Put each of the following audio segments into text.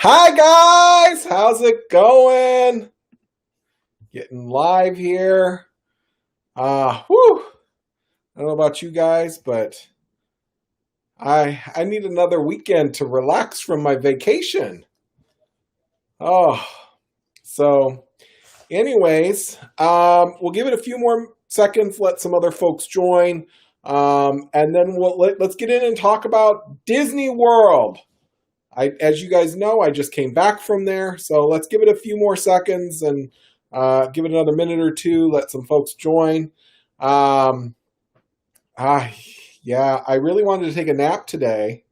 Hi guys, how's it going? Getting live here. Whew. I don't know about you guys, but I need another weekend to relax from my vacation. Oh, so anyways, we'll give it a few more seconds, let some other folks join, and then let's get in and talk about Disney World. As you guys know, I just came back from there, so let's give it a few more seconds and give it another minute or two. Let some folks join. Um, ah, yeah, I really wanted to take a nap today,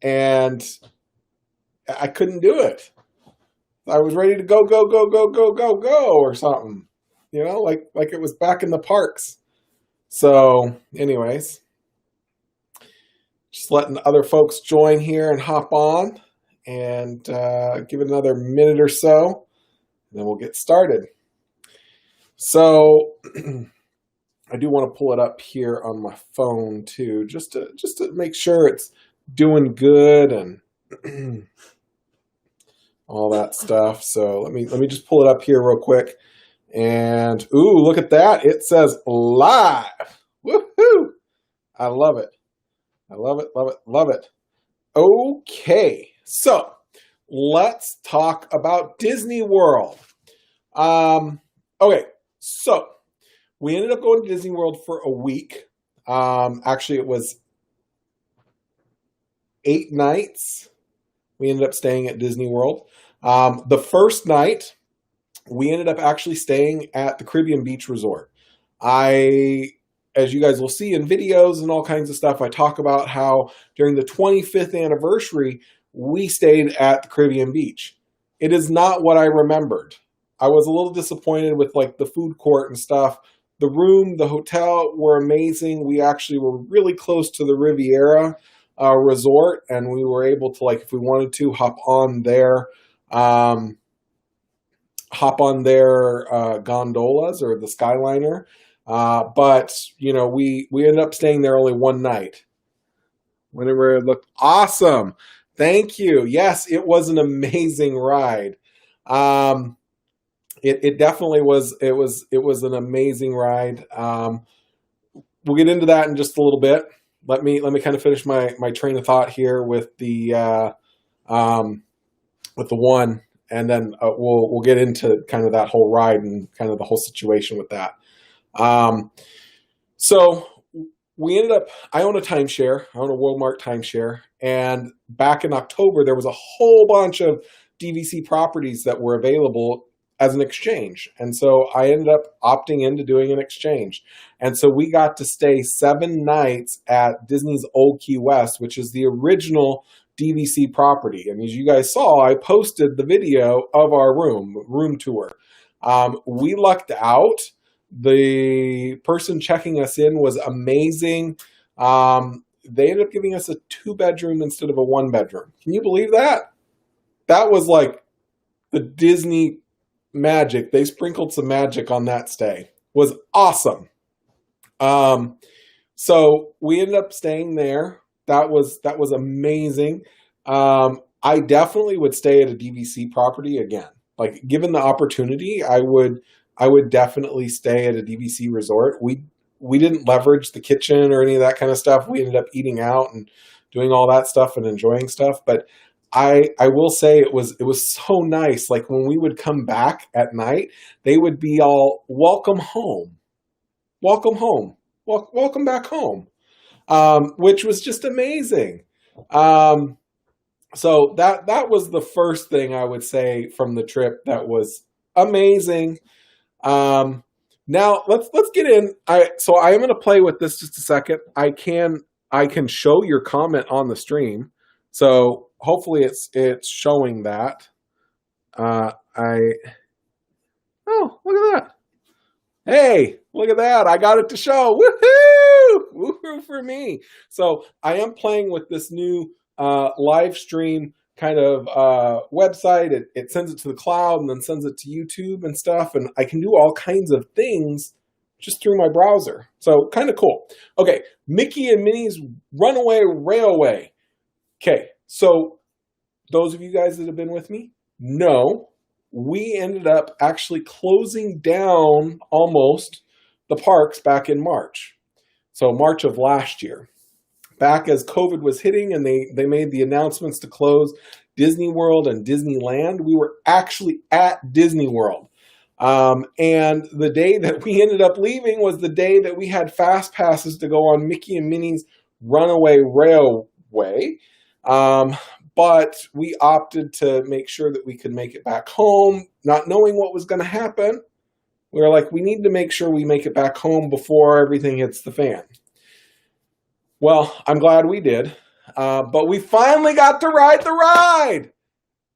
and I couldn't do it. I was ready to go, go, go, go, go, go, go, or something. You know, like it was back in the parks. So, anyways, just letting other folks join here and hop on and give it another minute or so, and then we'll get started. So I do want to pull it up here on my phone too, just to make sure it's doing good and all that stuff. So let me just pull it up here real quick. And ooh, look at that. It says live. Woohoo! I love it. I love it, love it, love it. Okay, so let's talk about Disney World. Okay, so we ended up going to Disney World for a week. Actually, it was 8 nights. We ended up staying at Disney World. The first night, we ended up actually staying at the Caribbean Beach Resort. As you guys will see in videos and all kinds of stuff, I talk about how during the 25th anniversary, we stayed at the Caribbean Beach. It is not what I remembered. I was a little disappointed with like the food court and stuff. The room, the hotel were amazing. We actually were really close to the Riviera resort, and we were able to, like, if we wanted to, hop on their gondolas or the Skyliner. But you know, we ended up staying there only one night. Whenever it looked awesome. Thank you. Yes, it was an amazing ride. It definitely was. It was an amazing ride. We'll get into that in just a little bit. Let me kind of finish my train of thought here with the one, and then we'll get into kind of that whole ride and kind of the whole situation with that. So we ended up, I own a timeshare. I own a Worldmark timeshare. And back in October, there was a whole bunch of DVC properties that were available as an exchange. And so I ended up opting into doing an exchange. And so we got to stay 7 nights at Disney's Old Key West, which is the original DVC property. And as you guys saw, I posted the video of our room tour. We lucked out. The person checking us in was amazing. They ended up giving us a 2-bedroom instead of a 1-bedroom. Can you believe that? That was like the Disney magic. They sprinkled some magic on that stay. It was awesome. So we ended up staying there. That was amazing. I definitely would stay at a DVC property again. Like, given the opportunity, I would definitely stay at a DVC resort. We didn't leverage the kitchen or any of that kind of stuff. We ended up eating out and doing all that stuff and enjoying stuff. But I will say it was so nice. Like, when we would come back at night, they would be all, welcome home, welcome home, welcome back home, which was just amazing. So that was the first thing I would say from the trip that was amazing. Now let's get in. So I am going to play with this just a second. I can show your comment on the stream. So hopefully it's showing that. Oh, look at that. Hey, look at that. I got it to show. Woohoo! Woohoo for me. So I am playing with this new live stream kind of website. It sends it to the cloud and then sends it to YouTube and stuff. And I can do all kinds of things just through my browser. So kind of cool. Okay, Mickey and Minnie's Runaway Railway. Okay, so those of you guys that have been with me know we ended up actually closing down almost the parks back in March. So March of last year. Back as COVID was hitting and they made the announcements to close Disney World and Disneyland, we were actually at Disney World. And the day that we ended up leaving was the day that we had fast passes to go on Mickey and Minnie's Runaway Railway. But we opted to make sure that we could make it back home, not knowing what was going to happen. We were like, we need to make sure we make it back home before everything hits the fan. Well, I'm glad we did. But we finally got to ride the ride.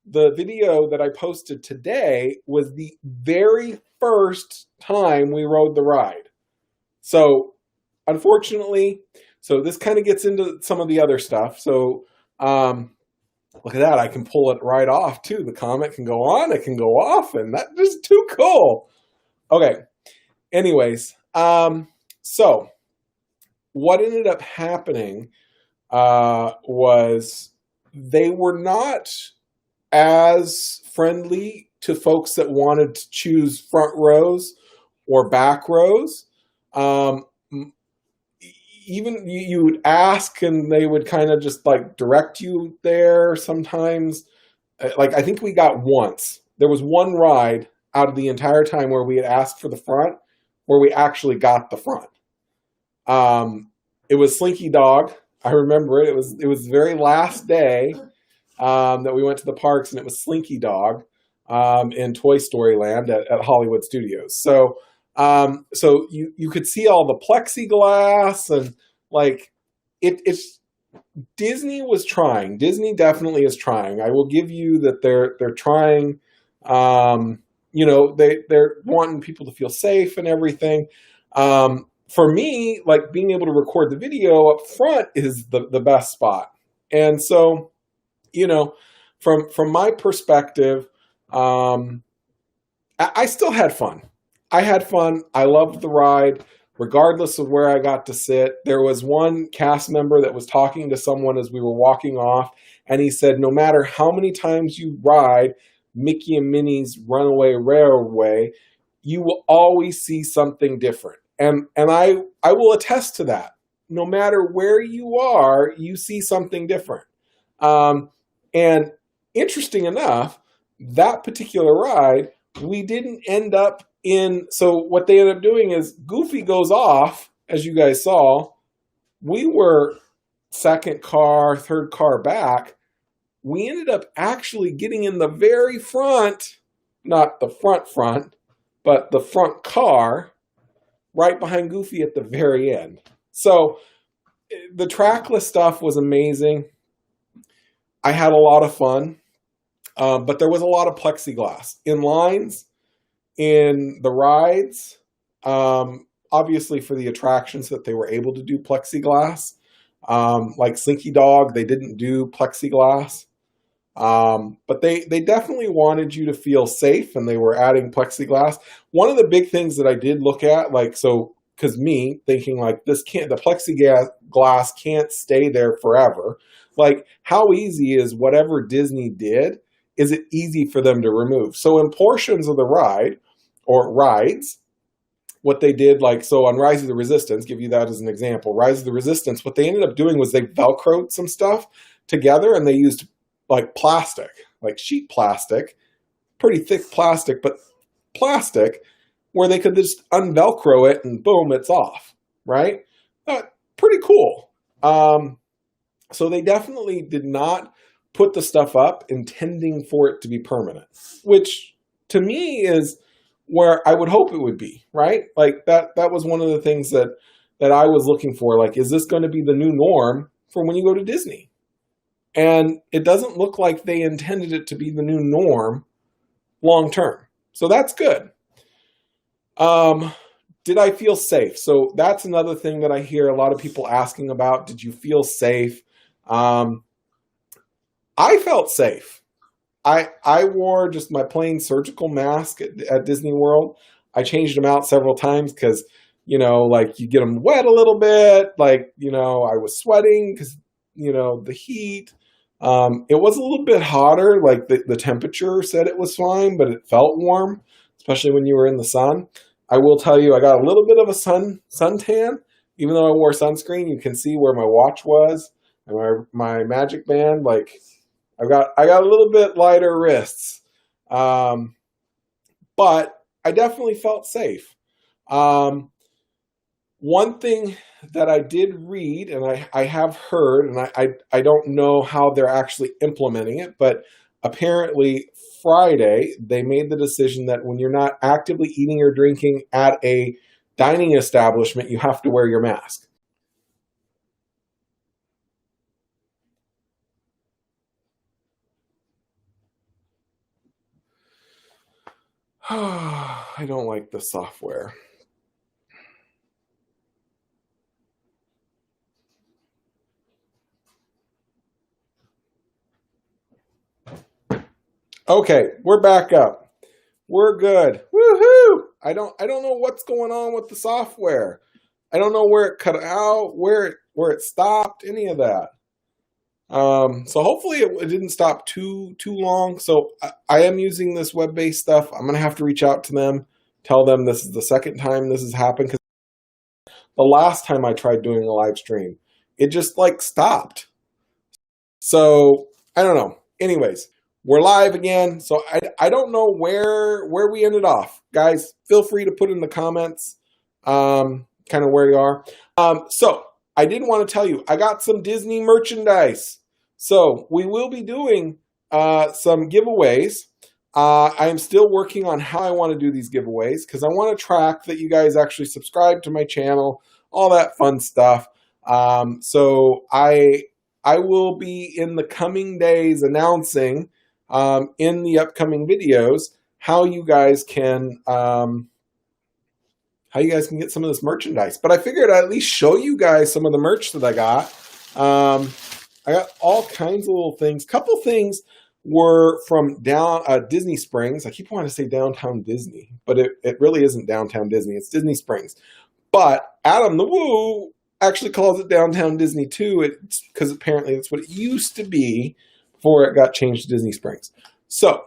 The video that I posted today was the very first time we rode the ride. So, unfortunately, this kind of gets into some of the other stuff. So, look at that. I can pull it right off, too. The comment can go on, it can go off, and that's just too cool. Okay. Anyways, so what ended up happening was they were not as friendly to folks that wanted to choose front rows or back rows. Even you would ask and they would kind of just like direct you there sometimes. Like I think we got once. There was one ride out of the entire time where we had asked for the front where we actually got the front. It was Slinky Dog. I remember it. It was the very last day that we went to the parks, and it was Slinky Dog in Toy Story Land at Hollywood Studios. So you could see all the plexiglass and like it's Disney was trying. Disney definitely is trying. I will give you that they're trying. They're wanting people to feel safe and everything. For me, like being able to record the video up front is the best spot. And so, from my perspective, I still had fun. I had fun. I loved the ride, regardless of where I got to sit. There was one cast member that was talking to someone as we were walking off, and he said, no matter how many times you ride Mickey and Minnie's Runaway Railway, you will always see something different. And I will attest to that. No matter where you are, you see something different. And interesting enough, that particular ride, we didn't end up in, so what they ended up doing is Goofy goes off, as you guys saw. We were second car, third car back. We ended up actually getting in the very front, not the front, but the front car, right behind Goofy at the very end. So the trackless stuff was amazing. I had a lot of fun, but there was a lot of plexiglass in lines, in the rides, obviously for the attractions that they were able to do plexiglass. Like Slinky Dog, they didn't do plexiglass. But they definitely wanted you to feel safe, and they were adding plexiglass. One of the big things that I did look at, because me thinking like the plexiglass can't stay there forever. Like, how easy is whatever Disney did? Is it easy for them to remove? So in portions of the ride or rides, what they did, on Rise of the Resistance, give you that as an example. Rise of the Resistance, what they ended up doing was they Velcroed some stuff together, and they used like plastic, like sheet plastic, pretty thick plastic, but plastic where they could just unvelcro it and boom, it's off, right? Pretty cool. So they definitely did not put the stuff up intending for it to be permanent, which to me is where I would hope it would be, right? Like that was one of the things that I was looking for. Like, is this going to be the new norm for when you go to Disney? And it doesn't look like they intended it to be the new norm long term. So that's good. Did I feel safe? So that's another thing that I hear a lot of people asking about. Did you feel safe? I felt safe. I wore just my plain surgical mask at Disney World. I changed them out several times because, you get them wet a little bit. I was sweating because, the heat. It was a little bit hotter, like the temperature said it was fine, but it felt warm, especially when you were in the sun. I will tell you, I got a little bit of a suntan. Even though I wore sunscreen, you can see where my watch was and my magic band. Like I got a little bit lighter wrists, but I definitely felt safe. One thing that I did read, and I have heard, and I don't know how they're actually implementing it, but apparently Friday they made the decision that when you're not actively eating or drinking at a dining establishment, you have to wear your mask. I don't like the software. Okay, we're back up. We're good. Woohoo! I don't know what's going on with the software. I don't know where it cut out, where it stopped, any of that. So hopefully it didn't stop too long. So I am using this web-based stuff. I'm gonna have to reach out to them, tell them this is the second time this has happened, because the last time I tried doing a live stream, it just like stopped. So I don't know. Anyways, we're live again. So I don't know where we ended off. Guys, feel free to put in the comments kind of where you are. So I did want to tell you, I got some Disney merchandise. So we will be doing some giveaways. I am still working on how I want to do these giveaways because I want to track that you guys actually subscribe to my channel, all that fun stuff. So I will be in the coming days announcing in the upcoming videos how you guys can get some of this merchandise. But I figured I'd at least show you guys some of the merch that I got. I got all kinds of little things. Couple things were from Disney Springs. I keep wanting to say Downtown Disney, but it really isn't Downtown Disney. It's Disney Springs. But Adam the Woo actually calls it Downtown Disney too, because apparently that's what it used to be before it got changed to Disney Springs. So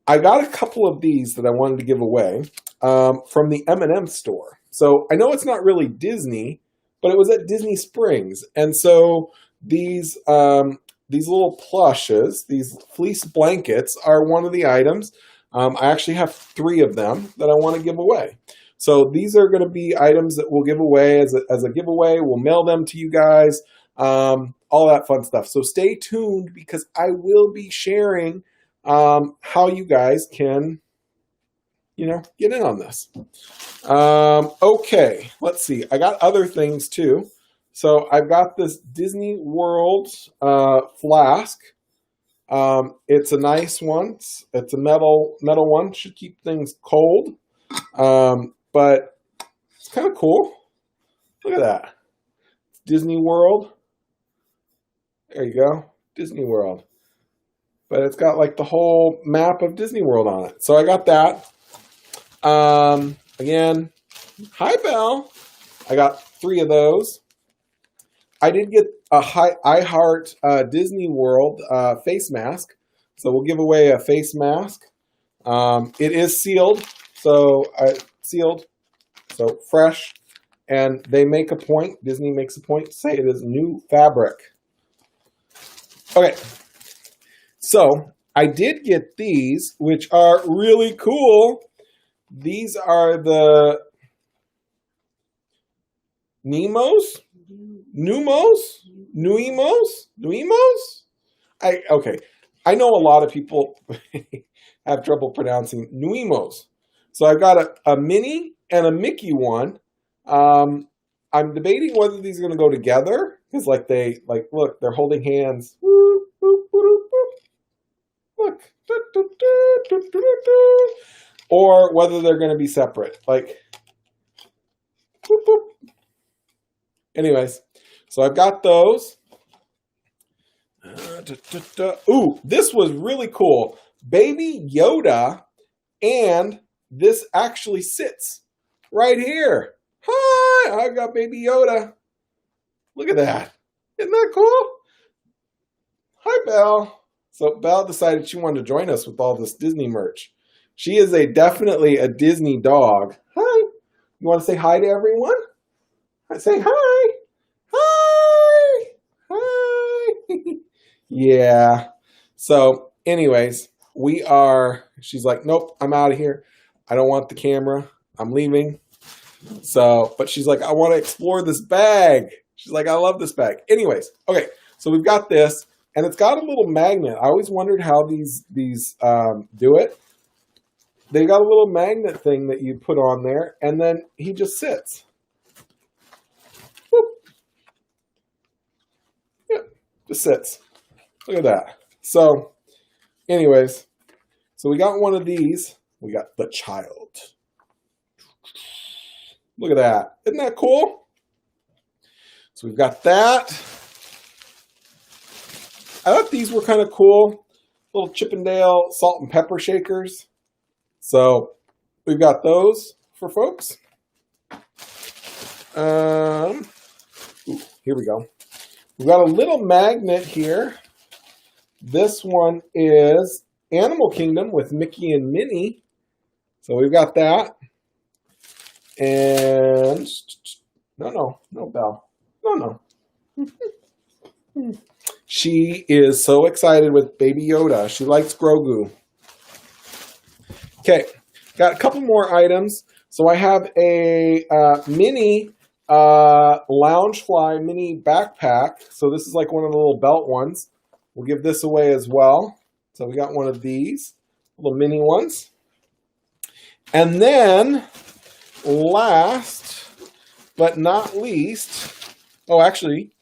I got a couple of these that I wanted to give away from the M&M store. So I know it's not really Disney, but it was at Disney Springs. And so these little plushes, these fleece blankets, are one of the items. I actually have 3 of them that I want to give away. So these are going to be items that we'll give away as a giveaway. We'll mail them to you guys, all that fun stuff. So stay tuned because I will be sharing how you guys can, get in on this. Okay, let's see. I got other things too. So I've got this Disney World flask. It's a nice one. It's a metal one. Should keep things cold. But it's kind of cool. Look at that. Disney World. There you go. Disney World. But it's got like the whole map of Disney World on it. So I got that. Again, hi Belle. I got 3 of those. I did get a I Heart Disney World face mask. So we'll give away a face mask. It is sealed. So sealed. So fresh. And they make a point, Disney makes a point to say it is new fabric. Okay. So I did get these, which are really cool. These are the Nuimos? Okay. I know a lot of people have trouble pronouncing Nuimos. So I've got a Minnie and a Mickey one. I'm debating whether these are going to go together because, look, they're holding hands. Look, or whether they're going to be separate. Anyways, so I've got those. Ooh, this was really cool. Baby Yoda, and this actually sits right here. Hi, I've got Baby Yoda. Look at that. Isn't that cool? Hi, Belle. So Belle decided she wanted to join us with all this Disney merch. She is definitely a Disney dog. Hi. You want to say hi to everyone? Say hi. Hi. Hi. Yeah. So, anyways, she's like, nope, I'm out of here. I don't want the camera. I'm leaving. So, but she's like, I want to explore this bag. She's like, I love this bag. Anyways, okay, so we've got this, and it's got a little magnet. I always wondered how these do it. They got a little magnet thing that you put on there, and then he just sits. Whoop. Yep, just sits. Look at that. So, anyways, so we got one of these. We got the child. Look at that. Isn't that cool? So we've got that. I thought these were kind of cool. Little Chippendale salt and pepper shakers. So we've got those for folks. Here we go. We've got a little magnet here. This one is Animal Kingdom with Mickey and Minnie. So we've got that. And no, Belle. No. She is so excited with Baby Yoda. She likes Grogu. Okay, got a couple more items. So I have a mini Loungefly mini backpack. So this is like one of the little belt ones. We'll give this away as well. So we got one of these little mini ones. And then last but not least, actually,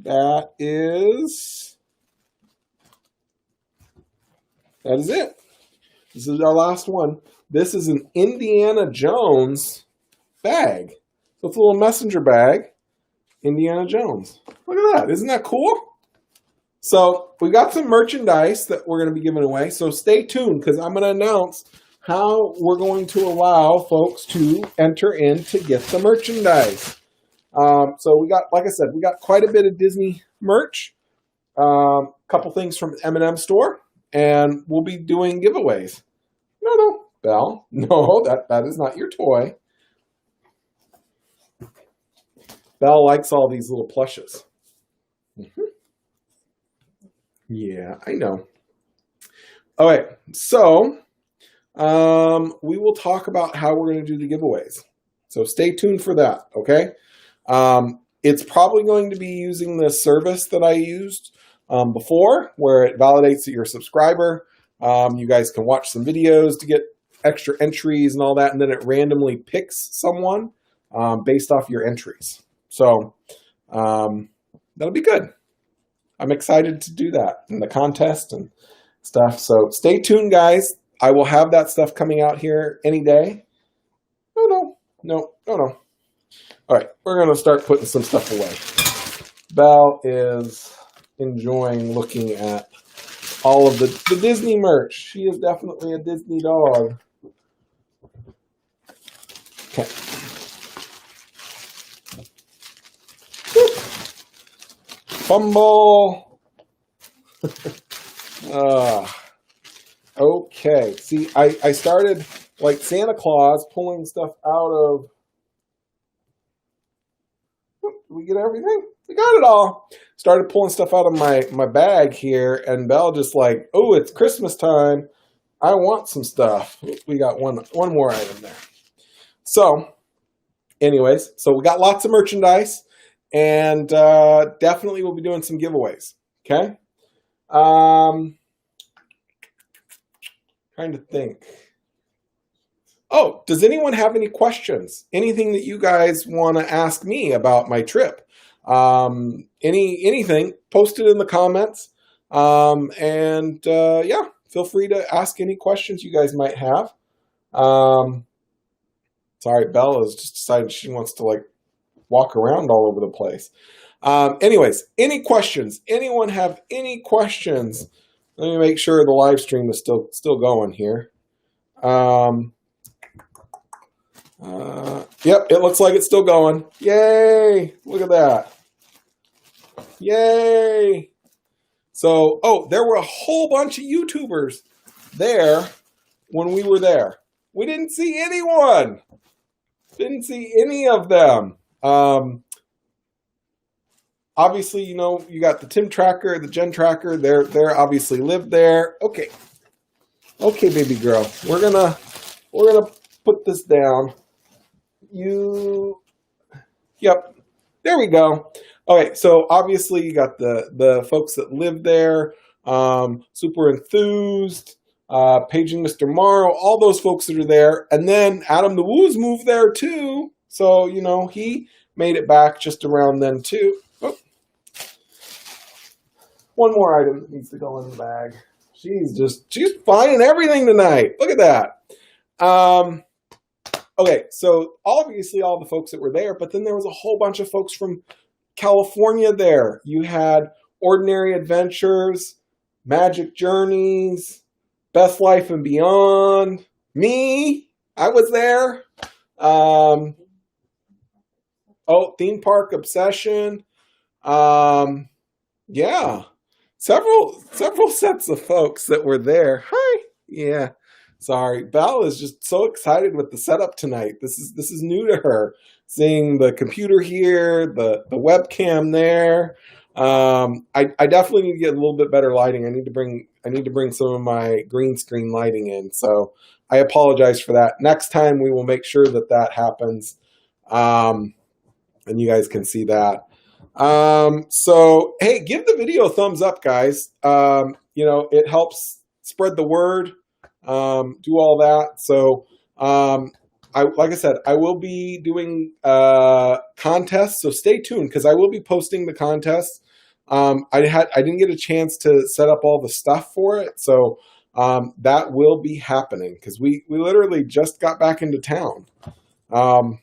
that is it. This is our last one. This is an Indiana Jones bag. So it's a little messenger bag. Indiana Jones. Look at that. Isn't that cool? So we got some merchandise that we're going to be giving away. So stay tuned because I'm going to announce how we're going to allow folks to enter in to get the merchandise. So we got, like I said, we got quite a bit of Disney merch. Couple things from M&M store. And we'll be doing giveaways. No, Belle. No, that is not your toy. Belle likes all these little plushes. Yeah, I know. All right, so we will talk about how we're going to do the giveaways. So stay tuned for that, okay? It's probably going to be using the service that I used before, where it validates that you're a subscriber. You guys can watch some videos to get extra entries and all that, and then it randomly picks someone based off your entries. So that'll be good. I'm excited to do that in the contest and stuff. So stay tuned, guys. I will have that stuff coming out here any day. No. All right, we're going to start putting some stuff away. Belle is enjoying looking at all of the Disney merch. She is definitely a Disney dog. Okay. Fumble. Okay. See, I started like Santa Claus pulling stuff out of... Did we get everything? We got it all. Started pulling stuff out of my bag here, and Belle just like, oh, it's Christmas time. I want some stuff. We got one more item there. So, anyways, so we got lots of merchandise, and definitely we'll be doing some giveaways. Okay? Trying to think. Oh, does anyone have any questions? Anything that you guys want to ask me about my trip? Anything, post it in the comments. Yeah, feel free to ask any questions you guys might have. Sorry, Belle has just decided she wants to like walk around all over the place. Anyways, any questions? Anyone have any questions? Let me make sure the live stream is still going here. Yep, it looks like it's still going. Yay! Look at that. Yay! So, oh, there were a whole bunch of YouTubers there when we were there. We didn't see anyone. Didn't see any of them. Obviously, you know, you got the Tim Tracker, the Jen Tracker. They're obviously lived there. Okay, baby girl, we're gonna put this down. Yep, there we go. Okay, so obviously you got the folks that live there, super enthused, paging Mr. Morrow, all those folks that are there, and then Adam the Woo's moved there too. So you know he made it back just around then too. Oh. One more item that needs to go in the bag. She's finding everything tonight. Look at that. Okay, so obviously all the folks that were there, but then there was a whole bunch of folks from California there. You had Ordinary Adventures, Magic Journeys, Best Life and Beyond. Me, I was there. Theme Park Obsession. Yeah. Several sets of folks that were there. Hi. Yeah. Sorry. Val is just so excited with the setup tonight. This is new to her. Seeing the computer here, the webcam there. I definitely need to get a little bit better lighting. I need to bring some of my green screen lighting in. So I apologize for that. Next time we will make sure that happens. And you guys can see that. So, hey, give the video a thumbs up, guys. You know, it helps spread the word, do all that. So, like I said, I will be doing, contests. So stay tuned because I will be posting the contests. I didn't get a chance to set up all the stuff for it. So, that will be happening because we literally just got back into town. And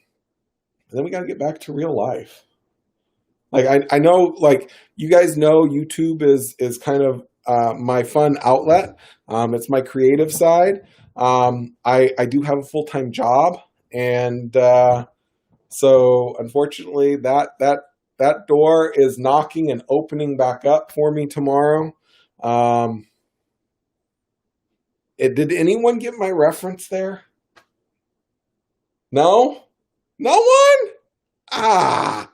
then we got to get back to real life. Like I know, like you guys know, YouTube is kind of my fun outlet. It's my creative side. I do have a full-time job, and so unfortunately, that door is knocking and opening back up for me tomorrow. Did anyone get my reference there? No, no one. Ah.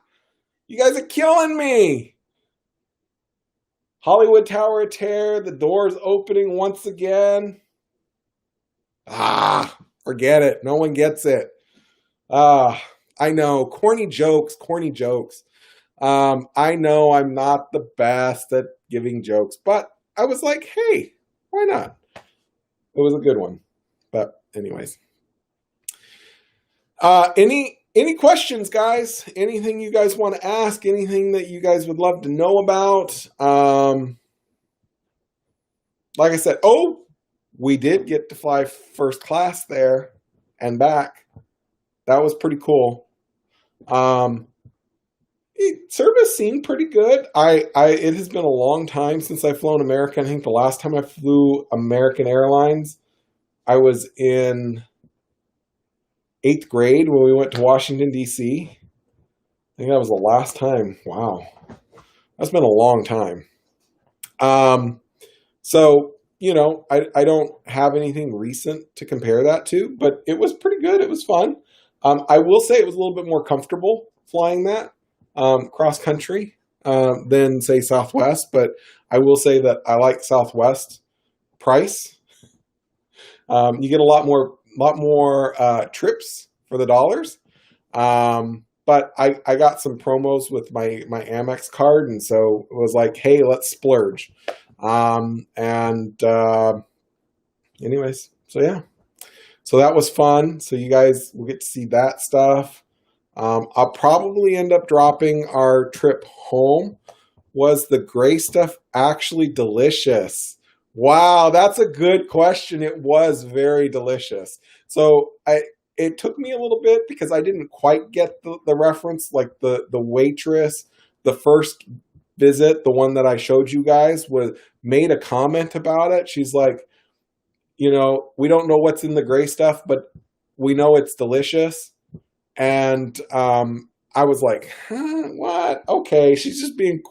You guys are killing me. Hollywood Tower of Terror, the door's opening once again. Forget it. No one gets it. I know. Corny jokes. I know I'm not the best at giving jokes, but I was like, hey, why not? It was a good one. But anyways. Any questions, guys? Anything you guys want to ask? Anything that you guys would love to know about? Like I said, we did get to fly first class there and back. That was pretty cool. Service seemed pretty good. It has been a long time since I've flown American. I think the last time I flew American Airlines, I was in 8th grade when we went to Washington, D.C. I think that was the last time. Wow. That's been a long time. So, you know, I don't have anything recent to compare that to, but it was pretty good. It was fun. I will say it was a little bit more comfortable flying that cross country than, say, Southwest, but I will say that I like Southwest price. You get a lot more trips for the dollars. But I got some promos with my Amex card. And so it was like, hey, let's splurge. Anyways, so yeah, so that was fun. So you guys will get to see that stuff. I'll probably end up dropping our trip home. Was the gray stuff actually delicious? Wow, that's a good question. It was very delicious. So it took me a little bit because I didn't quite get the reference, like the waitress, the first visit, the one that I showed you guys, made a comment about it. She's like, you know, we don't know what's in the gray stuff, but we know it's delicious. And I was like, huh, what? Okay, she's just being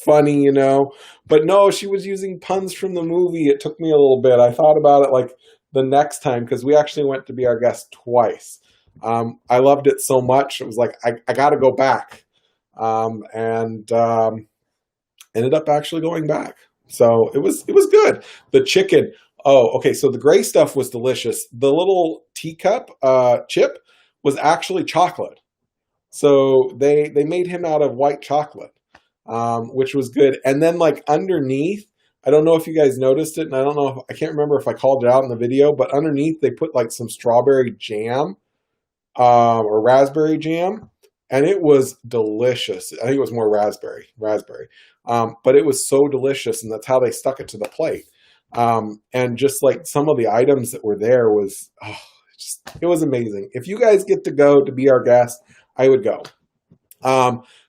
funny, you know. But no, she was using puns from the movie. It took me a little bit. I thought about it like the next time because we actually went to be our guest twice. I loved it so much. It was like I got to go back, and ended up actually going back. So it was good. The chicken. Oh, okay. So the gray stuff was delicious. The little teacup chip was actually chocolate. So they made him out of white chocolate, which was good. And then like underneath, I don't know if you guys noticed it, and I don't know if I can't remember if I called it out in the video, but underneath they put like some strawberry jam or raspberry jam, and it was delicious. I think it was more raspberry, but it was so delicious, and that's how they stuck it to the plate. And just like some of the items that were there was, it was amazing. If you guys get to go to be our guest, I would go.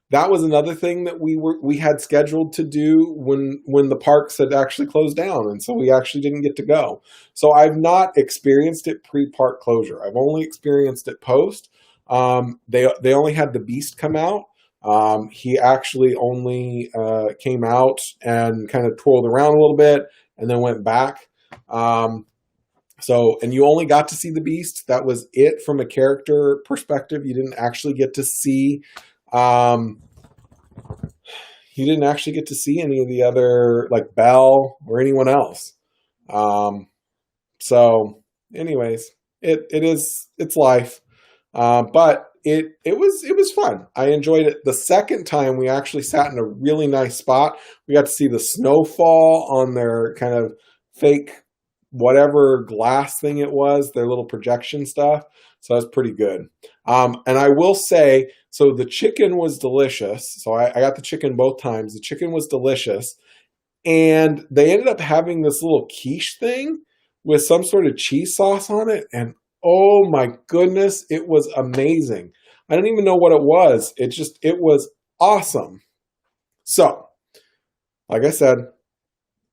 That was another thing that we had scheduled to do when the parks had actually closed down, and so we actually didn't get to go. So I've not experienced it pre-park closure. I've only experienced it post. They only had the Beast come out. He actually only came out and kind of twirled around a little bit and then went back. And you only got to see the Beast. That was it from a character perspective. You didn't actually get to see any of the other, like Belle or anyone else. So anyways, it's life. But it was fun. I enjoyed it. The second time we actually sat in a really nice spot. We got to see the snowfall on their kind of fake whatever glass thing it was, their little projection stuff. So that's pretty good. And I will say, so the chicken was delicious. So I got the chicken both times. The chicken was delicious. And they ended up having this little quiche thing with some sort of cheese sauce on it. And oh my goodness, it was amazing. I don't even know what it was. It was awesome. So, like I said,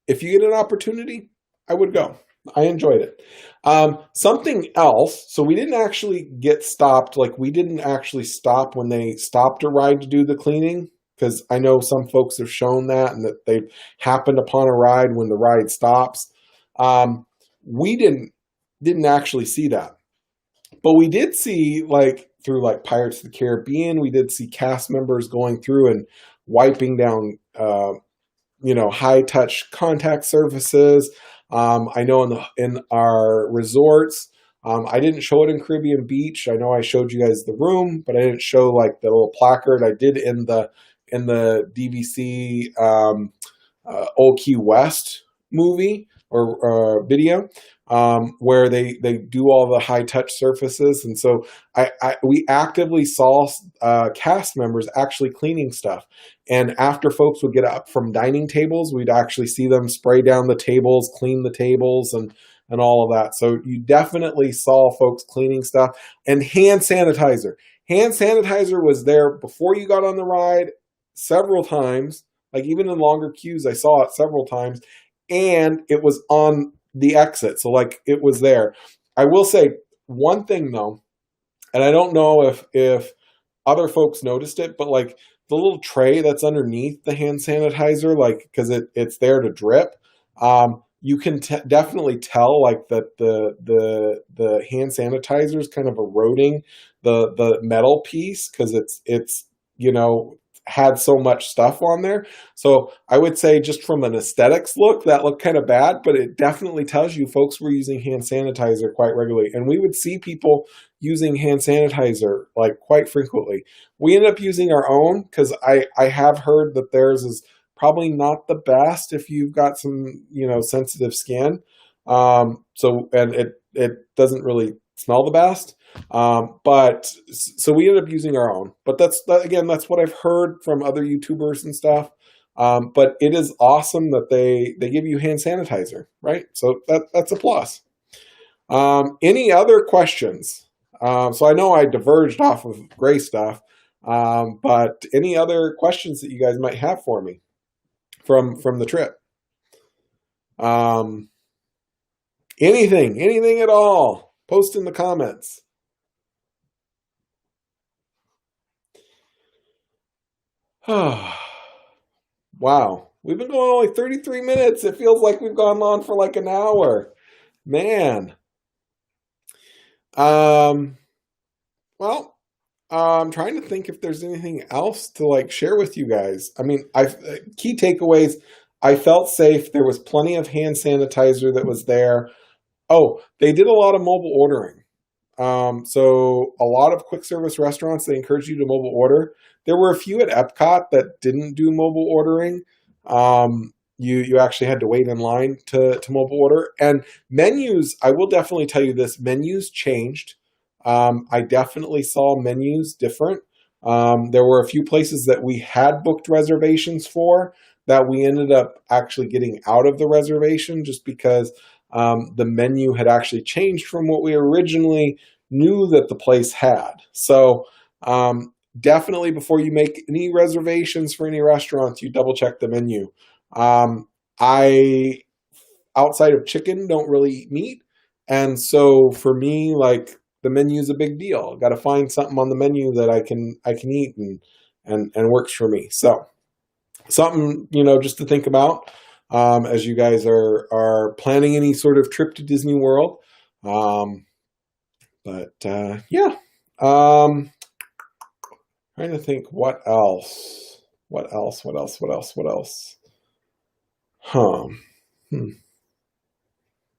if you get an opportunity, I would go. I enjoyed it. Something else, so we didn't actually get stopped. Like we didn't actually stop when they stopped a ride to do the cleaning, because I know some folks have shown that and that they happened upon a ride when the ride stops. We didn't actually see that. But we did see, like, through like Pirates of the Caribbean, we did see cast members going through and wiping down, high touch contact surfaces. I know in our resorts, I didn't show it in Caribbean Beach. I know I showed you guys the room, but I didn't show like the little placard. I did in the DVC Old Key West movie or video, where they do all the high touch surfaces. And so we actively saw cast members actually cleaning stuff. And after folks would get up from dining tables, we'd actually see them spray down the tables, clean the tables, and all of that. So you definitely saw folks cleaning stuff. And hand sanitizer. Hand sanitizer was there before you got on the ride several times. Like even in longer queues, I saw it several times. And it was on the exit. So like it was there. I will say one thing though, and I don't know if other folks noticed it, but like the little tray that's underneath the hand sanitizer, like, cause it's there to drip. You can definitely tell like that the hand sanitizer is kind of eroding the metal piece. Cause it's, had so much stuff on there. So I would say just from an aesthetics look, that looked kind of bad, but it definitely tells you folks were using hand sanitizer quite regularly. And we would see people using hand sanitizer like quite frequently. We ended up using our own because I have heard that theirs is probably not the best if you've got some, sensitive skin. And it doesn't really smell the best. But so we ended up using our own, but that's what I've heard from other YouTubers and stuff. But it is awesome that they give you hand sanitizer, right? So that's a plus. Any other questions? So I know I diverged off of gray stuff. But any other questions that you guys might have for me from the trip? Anything at all, post in the comments. Wow. We've been going only 33 minutes. It feels like we've gone on for like an hour. Man. Um, well, I'm trying to think if there's anything else to like share with you guys. I mean, key takeaways, I felt safe. There was plenty of hand sanitizer that was there. Oh, they did a lot of mobile ordering. So a lot of quick service restaurants, they encourage you to mobile order. There were a few at Epcot that didn't do mobile ordering. You actually had to wait in line to mobile order. And menus, I will definitely tell you this, menus changed. I definitely saw menus different. There were a few places that we had booked reservations for that we ended up actually getting out of the reservation just because the menu had actually changed from what we originally knew that the place had. So definitely before you make any reservations for any restaurants, you double check the menu. I, outside of chicken, don't really eat meat. And so for me, like the menu is a big deal. Got to find something on the menu that I can eat and works for me. So something, just to think about as you guys are planning any sort of trip to Disney World. Yeah. Trying to think what else. What else? What else? What else? What else? Huh. Hmm.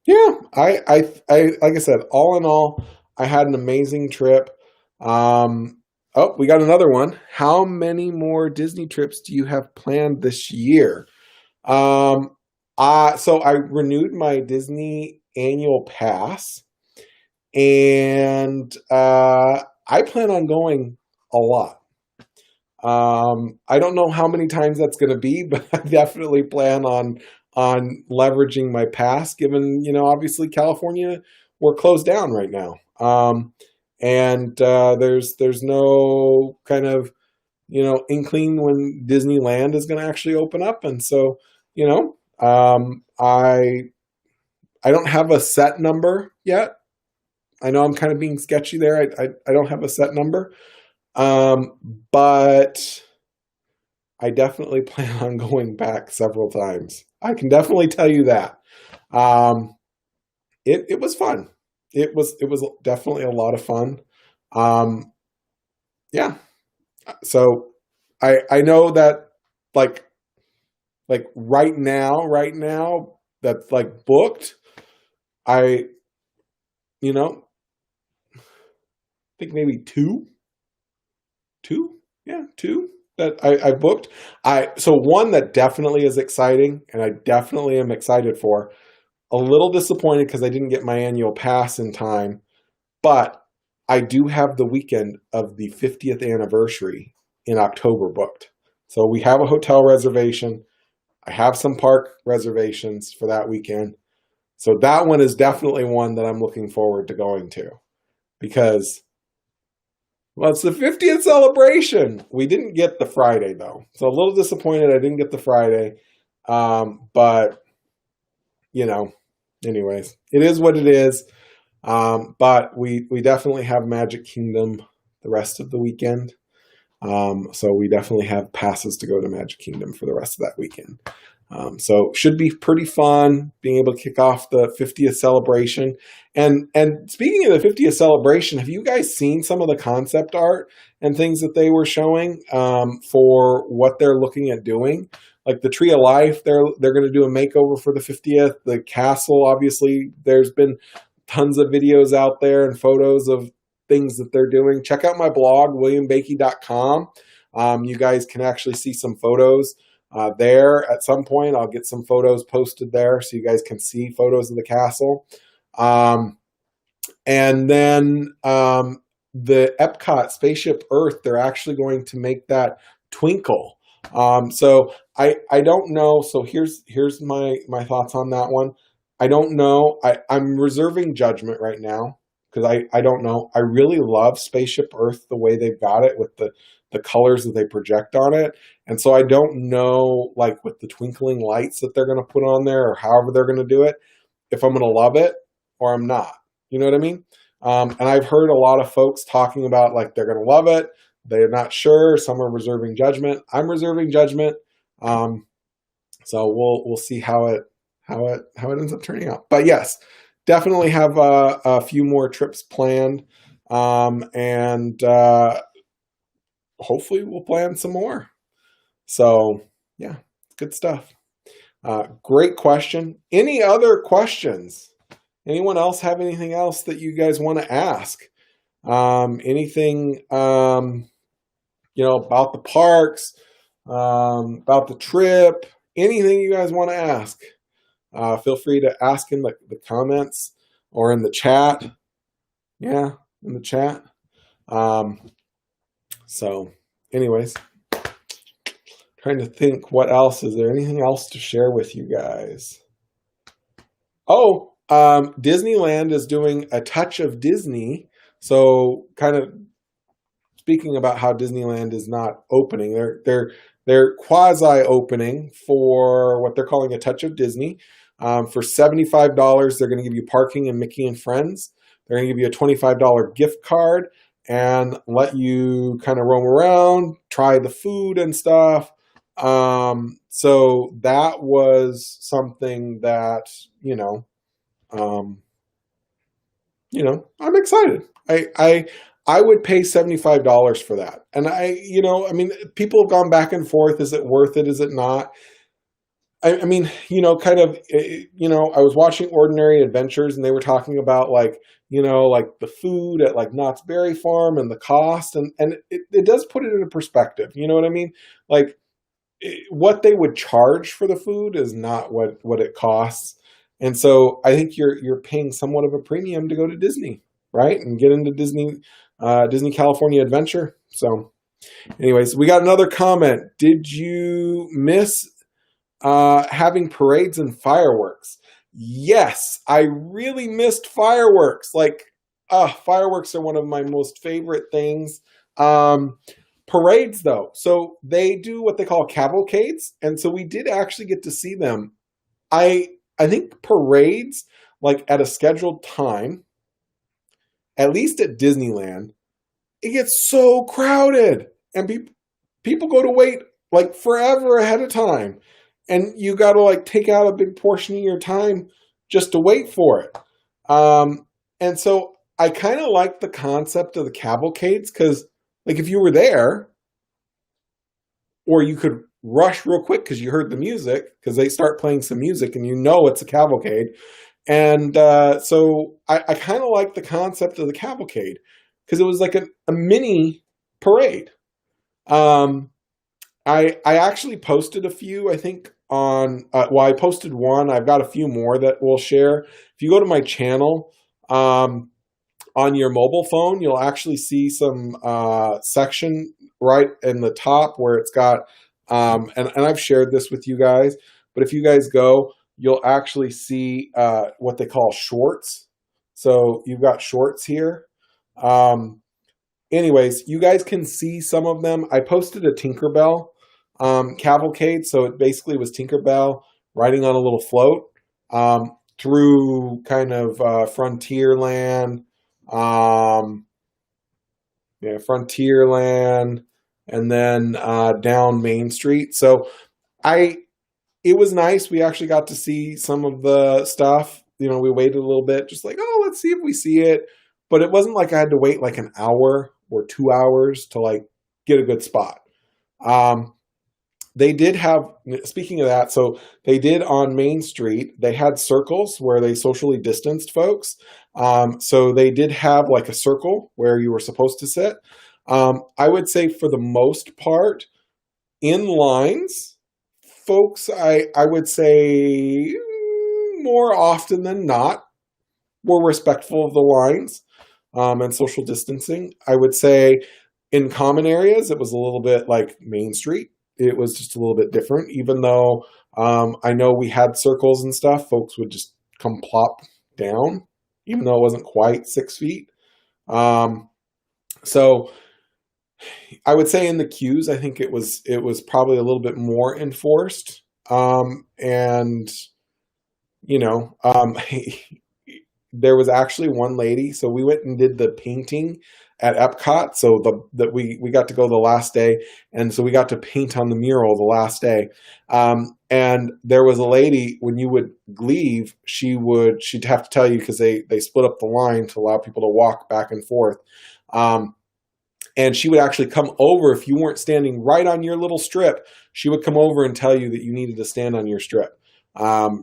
Yeah, I like I said, all in all, I had an amazing trip. Oh, we got another one. How many more Disney trips do you have planned this year? Um, so I renewed my Disney annual pass, and I plan on going a lot. I don't know how many times that's going to be, but I definitely plan on leveraging my pass. Given obviously California, we're closed down right now, and there's no kind of inkling when Disneyland is going to actually open up, and so you know, I don't have a set number yet. I know I'm kind of being sketchy there. I don't have a set number, um, but I definitely plan on going back several times. I can definitely tell you that. Um, it was fun. It was definitely a lot of fun. Um, yeah. So I know that like right now that's like booked. I you know think maybe two, yeah, two that I booked. So one that definitely is exciting, and I definitely am excited for. A little disappointed because I didn't get my annual pass in time, but I do have the weekend of the 50th anniversary in October booked. So we have a hotel reservation. I have some park reservations for that weekend. So that one is definitely one that I'm looking forward to going to because, well, it's the 50th celebration. We didn't get the Friday though. So a little disappointed I didn't get the Friday. But you know, anyways, it is what it is. But we definitely have Magic Kingdom the rest of the weekend. So we definitely have passes to go to Magic Kingdom for the rest of that weekend. So should be pretty fun being able to kick off the 50th celebration. And speaking of the 50th celebration, have you guys seen some of the concept art and things that they were showing for what they're looking at doing? Like the Tree of Life, they're going to do a makeover for the 50th. The castle, obviously, there's been tons of videos out there and photos of things that they're doing. Check out my blog, williambakey.com. You guys can actually see some photos there at some point. I'll get some photos posted there so you guys can see photos of the castle. And then the Epcot Spaceship Earth, they're actually going to make that twinkle. So I don't know. So here's my thoughts on that one. I don't know. I'm reserving judgment right now because I don't know. I really love Spaceship Earth the way they've got it with the colors that they project on it. And so I don't know, like with the twinkling lights that they're going to put on there or however they're going to do it, if I'm going to love it or I'm not. You know what I mean? And I've heard a lot of folks talking about like they're going to love it. They're not sure. Some are reserving judgment. I'm reserving judgment. So we'll see how it ends up turning out. But yes, definitely have a few more trips planned, and hopefully we'll plan some more. So yeah, good stuff. Great question. Any other questions? Anyone else have anything else that you guys want to ask? Anything about the parks, about the trip, anything you guys want to ask? Feel free to ask in the comments or in the chat. Yeah, in the chat. So anyways, trying to think what else. Is there anything else to share with you guys? Oh, Disneyland is doing a touch of Disney. So kind of speaking about how Disneyland is not opening, they're quasi-opening for what they're calling a touch of Disney. For $75, they're going to give you parking in Mickey and Friends. They're going to give you a $25 gift card and let you kind of roam around, try the food and stuff. So that was something that, I'm excited. I would pay $75 for that. And people have gone back and forth. Is it worth it? Is it not? I was watching Ordinary Adventures and they were talking about like the food at like Knott's Berry Farm and the cost. And it does put it into perspective. You know what I mean? Like what they would charge for the food is not what it costs. And so I think you're paying somewhat of a premium to go to Disney, right? And get into Disney California Adventure. So anyways, we got another comment. Did you miss having parades and fireworks? Yes, I really missed fireworks. Fireworks are one of my most favorite things. Parades though, so they do what they call cavalcades, and so we did actually get to see them. I think parades, like at a scheduled time, at least at Disneyland, it gets so crowded and people go to wait like forever ahead of time, and you got to like take out a big portion of your time just to wait for it. And so I kind of like the concept of the cavalcades because like if you were there, or you could rush real quick because you heard the music, because they start playing some music and it's a cavalcade. And so I kind of like the concept of the cavalcade because it was like a mini parade. I actually posted a few, I think, on, I posted one. I've got a few more that we'll share. If you go to my channel, on your mobile phone, you'll actually see some section right in the top where it's got, and I've shared this with you guys, but if you guys go, you'll actually see what they call shorts. So you've got shorts here. Anyways, you guys can see some of them. I posted a Tinkerbell cavalcade, so it basically was Tinkerbell riding on a little float through kind of Frontierland, Frontierland, and then down Main Street. So it was nice. We actually got to see some of the stuff. We waited a little bit, just like, oh, let's see if we see it. But it wasn't like I had to wait like an hour or 2 hours to like get a good spot. They did have, speaking of that, so they did on Main Street, they had circles where they socially distanced folks. So they did have like a circle where you were supposed to sit. I would say for the most part, in lines, folks, I would say more often than not, were respectful of the lines and social distancing. I would say in common areas, it was a little bit like Main Street. It was just a little bit different, even though I know we had circles and stuff. Folks would just come plop down, even though it wasn't quite 6 feet. So I would say in the queues, I think it was probably a little bit more enforced. And, there was actually one lady. So we went and did the painting at Epcot. So we got to go the last day, and so we got to paint on the mural the last day. And there was a lady, when you would leave, she'd have to tell you, because they split up the line to allow people to walk back and forth. And she would actually come over if you weren't standing right on your little strip. She would come over and tell you that you needed to stand on your strip.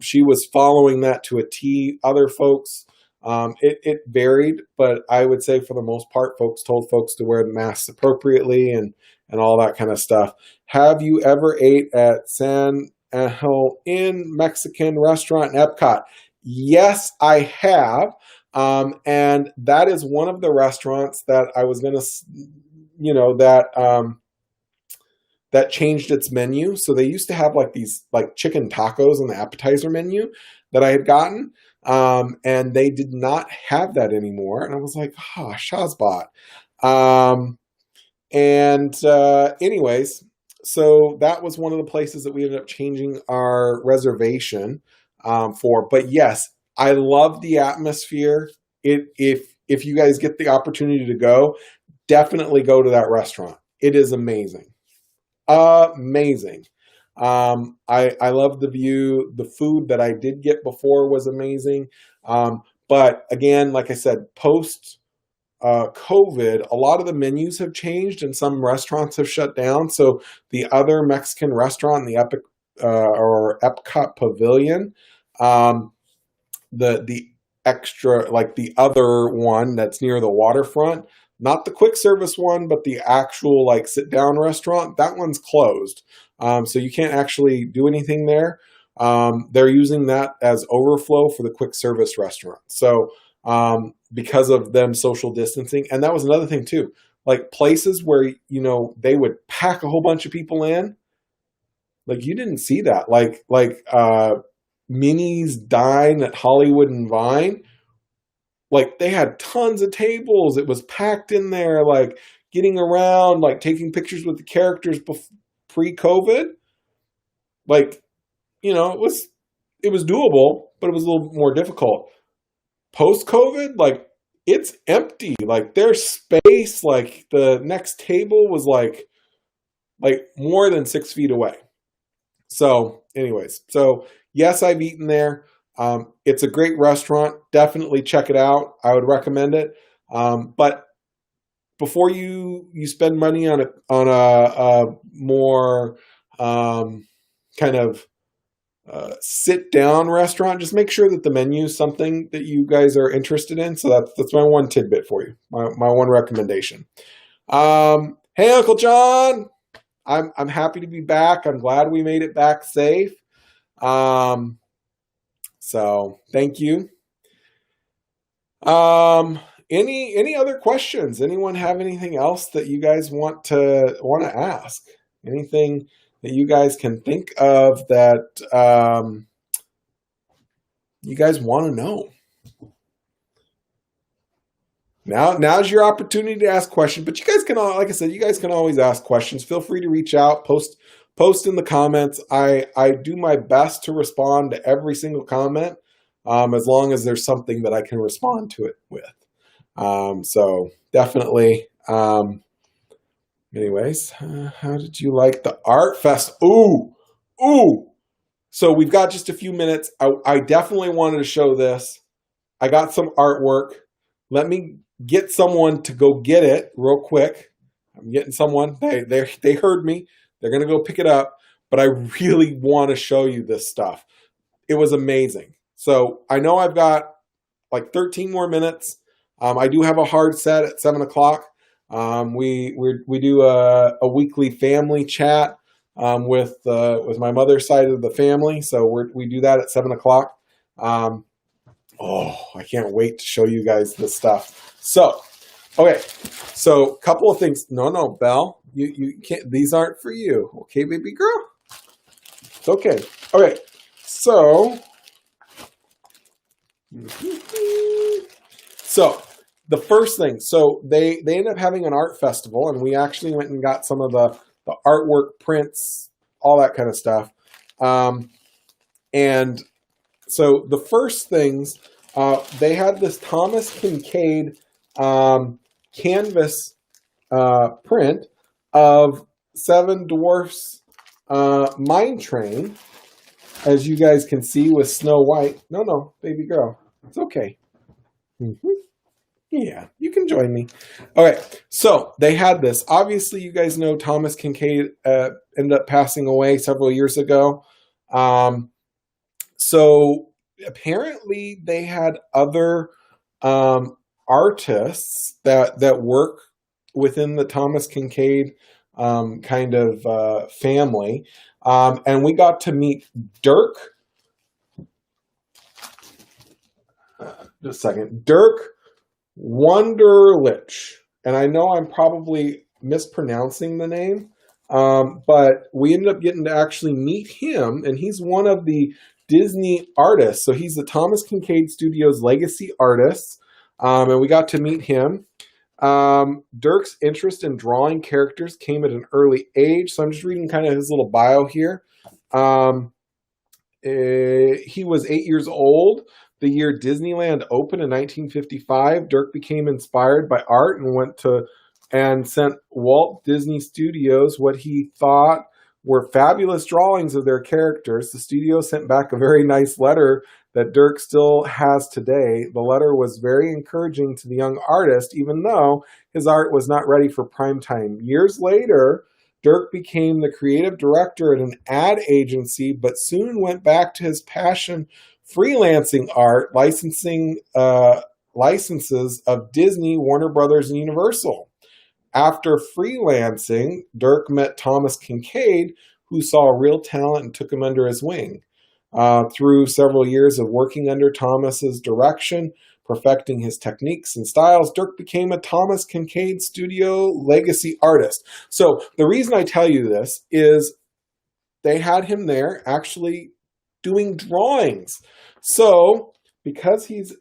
She was following that to a T. Other folks, it varied, but I would say for the most part, folks told folks to wear the masks appropriately and all that kind of stuff. Have you ever ate at San Angel Inn Mexican restaurant in Epcot? Yes, I have. And that is one of the restaurants that I was going to, that changed its menu. So they used to have like these like chicken tacos on the appetizer menu that I had gotten. And they did not have that anymore. And I was like, Shazbot. Anyways, so that was one of the places that we ended up changing our reservation for. But yes, I love the atmosphere. If you guys get the opportunity to go, definitely go to that restaurant. It is amazing. Amazing. I love the view. The food that I did get before was amazing. But again, like I said, post COVID, a lot of the menus have changed and some restaurants have shut down. So the other Mexican restaurant in the Epcot Pavilion, the extra, like the other one that's near the waterfront, not the quick service one, but the actual like sit down restaurant, that one's closed. So you can't actually do anything there. They're using that as overflow for the quick service restaurant. So because of them social distancing, and that was another thing too, like places where, they would pack a whole bunch of people in, like you didn't see that, like Minnie's Dine at Hollywood and Vine. Like they had tons of tables. It was packed in there, like getting around, like taking pictures with the characters pre-COVID. Like, it was doable, but it was a little more difficult. Post-COVID, like it's empty. Like there's space. Like the next table was like more than 6 feet away. So anyways, yes, I've eaten there. It's a great restaurant. Definitely check it out. I would recommend it. But before you spend money on a more kind of sit down restaurant, just make sure that the menu is something that you guys are interested in. So that's my one tidbit for you. My one recommendation. Hey, Uncle John. I'm happy to be back. I'm glad we made it back safe. So thank you. Any other questions? Anyone have anything else that you guys want to ask? Anything that you guys can think of that you guys want to know? Now's your opportunity to ask questions, but you guys can, like I said, you guys can always ask questions. Feel free to reach out, post in the comments. I do my best to respond to every single comment, as long as there's something that I can respond to it with. So definitely. Anyways, how did you like the art fest? Ooh. So we've got just a few minutes. I definitely wanted to show this. I got some artwork. Let me get someone to go get it real quick. I'm getting someone. They heard me. They're going to go pick it up. But I really want to show you this stuff. It was amazing. So I know I've got like 13 more minutes. I do have a hard set at 7 o'clock. We do a weekly family chat with my mother's side of the family. So we do that at 7 o'clock. I can't wait to show you guys this stuff. So, okay. So couple of things. No, Belle, you can't, these aren't for you. Okay, baby girl. It's okay. Okay. So, the first thing, so they ended up having an art festival, and we actually went and got some of the artwork, prints, all that kind of stuff. And so the first things They had this Thomas Kincaid canvas print of Seven Dwarfs Mine Train, as you guys can see with Snow White. No, baby girl. It's okay. Mm-hmm. Yeah, you can join me. All right, so they had this. Obviously, you guys know Thomas Kincaid ended up passing away several years ago. So apparently they had other artists that work within the Thomas Kincaid kind of family. And we got to meet Dirk. Just a second. Dirk Wunderlich. And I know I'm probably mispronouncing the name, but we ended up getting to actually meet him, and he's one of the Disney artists. So he's the Thomas Kincaid Studios legacy artist, and we got to meet him. Dirk's interest in drawing characters came at an early age, so I'm just reading kind of his little bio here. He was 8 years old the year Disneyland opened in 1955. Dirk became inspired by art and went to and sent Walt Disney Studios what he thought were fabulous drawings of their characters. The studio sent back a very nice letter that Dirk still has today. The letter was very encouraging to the young artist, even though his art was not ready for prime time. Years later, Dirk became the creative director at an ad agency, but soon went back to his passion, freelancing art, licensing licenses of Disney, Warner Brothers, and Universal. After freelancing, Dirk met Thomas Kincaid, who saw real talent and took him under his wing. Through several years of working under Thomas's direction, perfecting his techniques and styles, Dirk became a Thomas Kincaid Studio legacy artist. So the reason I tell you this is they had him there actually doing drawings. So because he's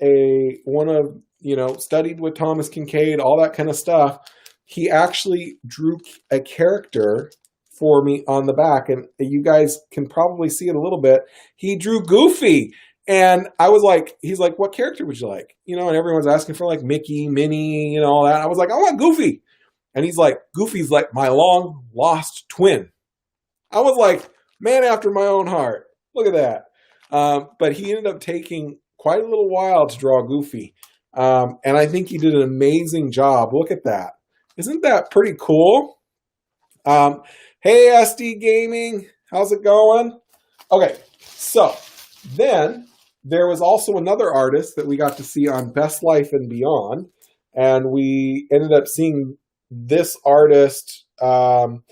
studied with Thomas Kincaid, all that kind of stuff, he actually drew a character for me on the back, and you guys can probably see it a little bit. He drew Goofy, and I was like, he's like, what character would you like? And everyone's asking for like Mickey, Minnie, all that. I was like, I want Goofy. And he's like, Goofy's like my long lost twin. I was like, man after my own heart. Look at that. But he ended up taking quite a little while to draw Goofy. And I think he did an amazing job. Look at that. Isn't that pretty cool? Hey, SD Gaming, how's it going? Okay, so then there was also another artist that we got to see on Best Life and Beyond, and we ended up seeing this artist from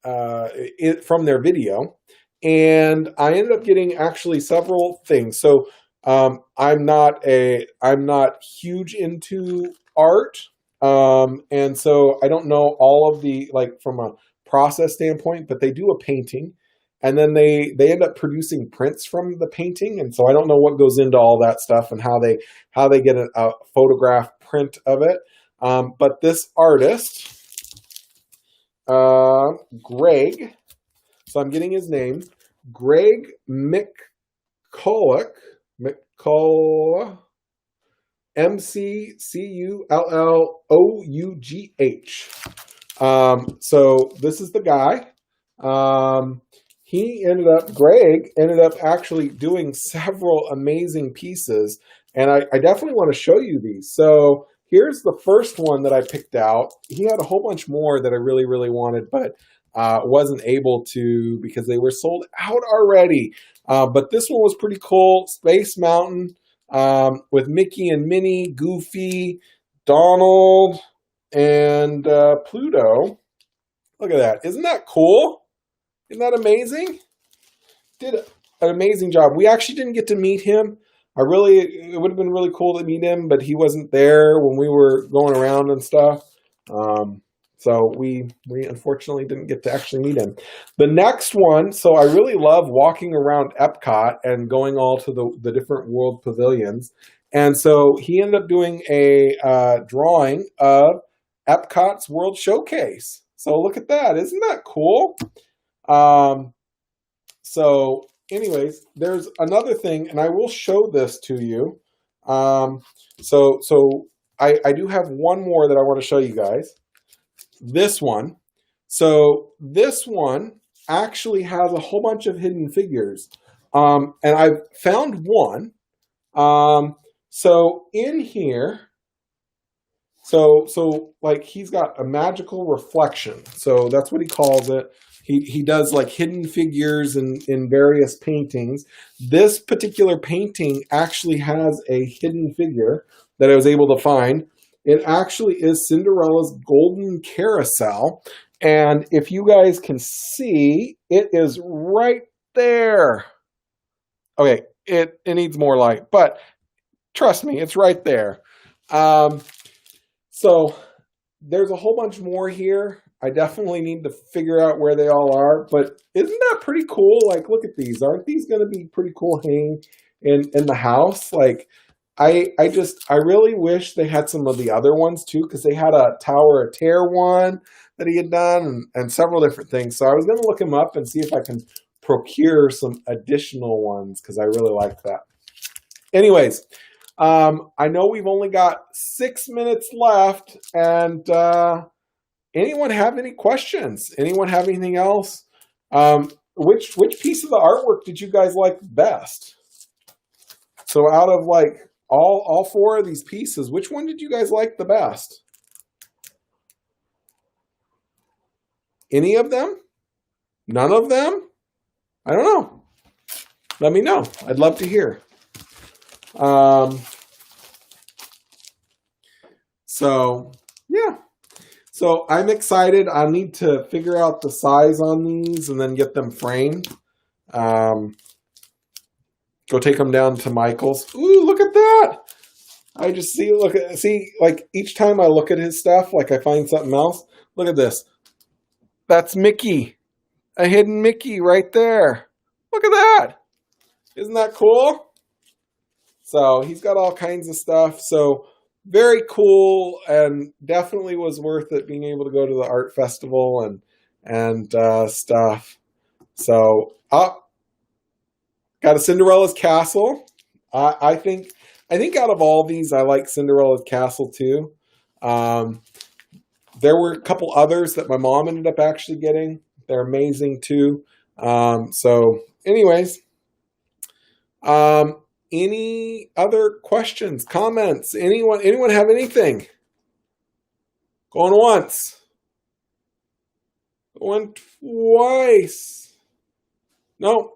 their video, and I ended up getting actually several things. So I'm not huge into art. And so I don't know all of the, from a process standpoint, but they do a painting, and then they end up producing prints from the painting. And so I don't know what goes into all that stuff and how they get a photograph print of it. But this artist, Greg, so I'm getting his name, Greg McCulloch, McCullouch. So this is the guy. Greg ended up actually doing several amazing pieces, and I definitely want to show you these. So here's the first one that I picked out. He had a whole bunch more that I really, really wanted, but wasn't able to because they were sold out already. But this one was pretty cool. Space Mountain. With Mickey and Minnie, Goofy, Donald, and Pluto. Look at that. Isn't that cool? Isn't that amazing? Did an amazing job. We actually didn't get to meet him. It would have been really cool to meet him, but he wasn't there when we were going around and stuff. So we unfortunately didn't get to actually meet him. The next one, so I really love walking around Epcot and going all to the different world pavilions. And so he ended up doing a drawing of Epcot's World Showcase. So look at that. Isn't that cool? So anyways, there's another thing, and I will show this to you. So I do have one more that I want to show you guys. This one. So this one actually has a whole bunch of hidden figures. And I've found one. So in here, so like he's got a magical reflection. So that's what he calls it. He does like hidden figures in various paintings. This particular painting actually has a hidden figure that I was able to find. It actually is Cinderella's golden carousel. And if you guys can see, it is right there. Okay, it needs more light, but trust me, it's right there. So there's a whole bunch more here. I definitely need to figure out where they all are, but isn't that pretty cool? Like, look at these. Aren't these going to be pretty cool hanging in the house? Like, I really wish they had some of the other ones too, because they had a Tower of Terror one that he had done and several different things. So I was going to look him up and see if I can procure some additional ones because I really like that. Anyways, I know we've only got 6 minutes left, and anyone have any questions? Anyone have anything else? Which piece of the artwork did you guys like best? So out of like all 4 of these pieces, which one did you guys like the best? Any of them? None of them? I don't know. Let me know. I'd love to hear. So yeah. So I'm excited. I need to figure out the size on these and then get them framed. Go take them down to Michael's. Ooh, look at that. I just see, like each time I look at his stuff, like I find something else. Look at this. That's Mickey. A hidden Mickey right there. Look at that. Isn't that cool? So he's got all kinds of stuff. So very cool, and definitely was worth it being able to go to the art festival and stuff. So got a Cinderella's castle. I think out of all these, I like Cinderella's castle too. There were a couple others that my mom ended up actually getting. They're amazing too. So anyways, any other questions, comments? Anyone have anything? Going once. Going twice. No.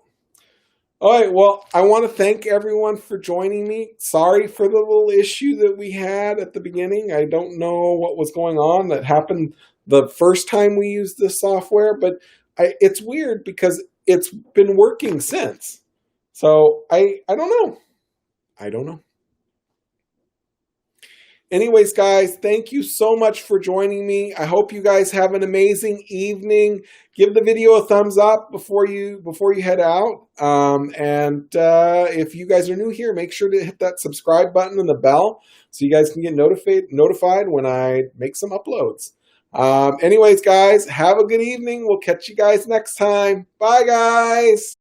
All right, well, I want to thank everyone for joining me. Sorry for the little issue that we had at the beginning. I don't know what was going on. That happened the first time we used this software, but it's weird because it's been working since. So I don't know. I don't know. Anyways, guys, thank you so much for joining me. I hope you guys have an amazing evening. Give the video a thumbs up before you head out. If you guys are new here, make sure to hit that subscribe button and the bell so you guys can get notified when I make some uploads. Anyways, guys, have a good evening. We'll catch you guys next time. Bye, guys.